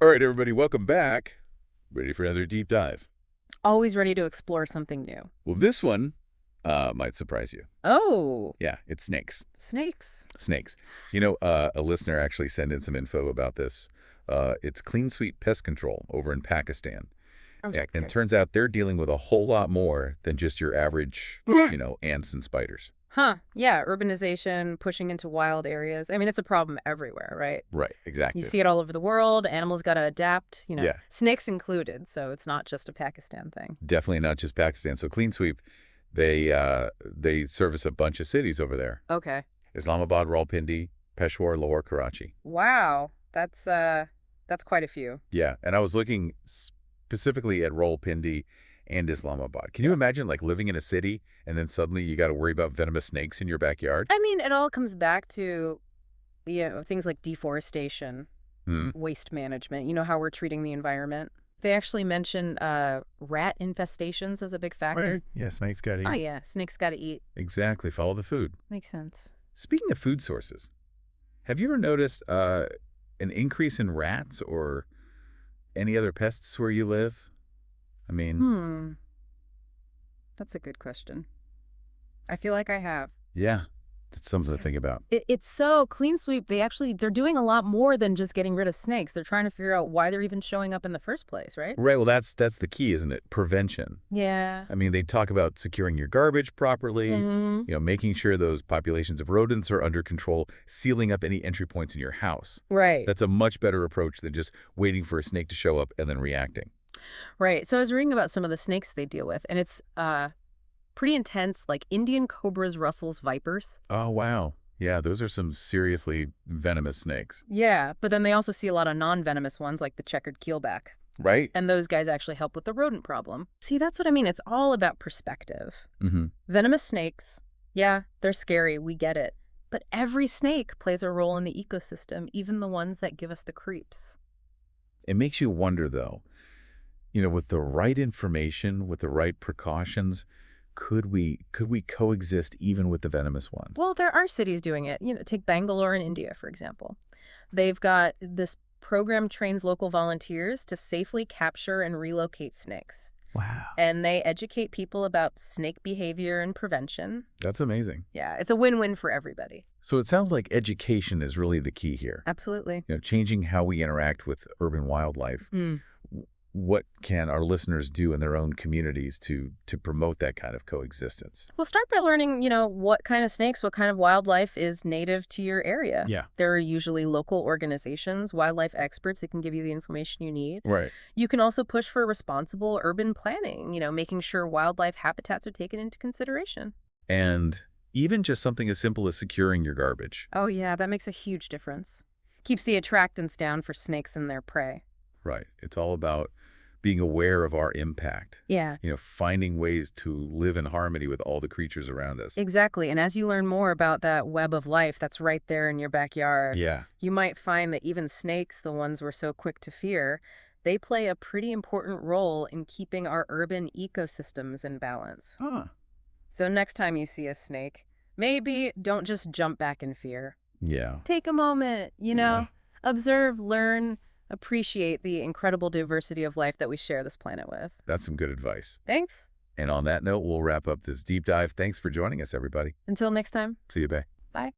All right, everybody, welcome back. Ready for another deep dive? Always ready to explore something new. Well, this one might surprise you. Oh, Yeah, it's snakes. snakes. Snakes. A listener actually sent in some info about this. It's Clean Sweep Pest Control over in Pakistan. Okay. And turns out they're dealing with a whole lot more than just your average, ants and spiders. Huh. Yeah, urbanization, pushing into wild areas. I mean, it's a problem everywhere, right? Right, You exactly. see it all over the world. Animals got to adapt, Yeah, snakes included. So it's not just a Pakistan thing. definitely not just Pakistan. So Clean Sweep, they service a bunch of cities over there. Okay. Islamabad, Rawalpindi, Peshawar, Lahore, Karachi. Wow. That's quite a few. Yeah, and I was looking specifically at Rawalpindi and Islamabad. Can you imagine like living in a city and then suddenly you got to worry about venomous snakes in your backyard? I mean, it all comes back to, things like deforestation, Hmm. waste management, how we're treating the environment. They actually mention rat infestations as a big factor. Right. Yeah, snakes got to Oh, eat. yeah. Snakes got to eat. Exactly. Follow the food. Makes sense. Speaking of food sources, have you ever noticed an increase in rats or any other pests where you live? I mean, Hmm. That's a good question. I feel like I have. yeah, that's something to think about. It's so Clean Sweep. They're doing a lot more than just getting rid of snakes. They're trying to figure out why they're even showing up in the first place, right? Right. Well, that's the key, isn't it? Prevention. Yeah. I mean, they talk about securing your garbage properly, making sure those populations of rodents are under control, sealing up any entry points in your house. Right. That's a much better approach than just waiting for a snake to show up and then reacting. Right. So I was reading about some of the snakes they deal with, and it's pretty intense, like Indian cobras, Russell's vipers. Oh, wow. Yeah, those are some seriously venomous snakes. Yeah, but then they also see a lot of non-venomous ones like the checkered keelback. Right? And those guys actually help with the rodent problem. See, that's what I mean. It's all about perspective. Mm-hmm. Venomous snakes, yeah, they're scary. We get it. But every snake plays a role in the ecosystem, even the ones that give us the creeps. It makes you wonder, though, with the right information, with the right precautions, could we coexist even with the venomous ones? Well, there are cities doing it. Take Bangalore in India, for example. They've got this program trains local volunteers to safely capture and relocate snakes. Wow. And they educate people about snake behavior and prevention. That's amazing. Yeah, it's a win-win for everybody. So it sounds like education is really the key here. Absolutely. Changing how we interact with urban wildlife. What can our listeners do in their own communities to promote that kind of coexistence? Well, start by learning, what kind of snakes, what kind of wildlife is native to your area. Yeah. There are usually local organizations, wildlife experts that can give you the information you need. Right. You can also push for responsible urban planning, making sure wildlife habitats are taken into consideration. And even just something as simple as securing your garbage. Oh, yeah, that makes a huge difference. Keeps the attractants down for snakes and their prey. Right. It's all about being aware of our impact. Yeah. Finding ways to live in harmony with all the creatures around us. Exactly. And as you learn more about that web of life that's right there in your backyard, Yeah. you might find that even snakes, the ones we're so quick to fear, they play a pretty important role in keeping our urban ecosystems in balance. Huh. So next time you see a snake, maybe don't just jump back in fear. Yeah. Take a moment, Yeah. observe, learn, appreciate the incredible diversity of life that we share this planet with. That's some good advice. Thanks. And on that note, we'll wrap up this deep dive. Thanks for joining us, everybody. Until next time. See you, Bay. Bye.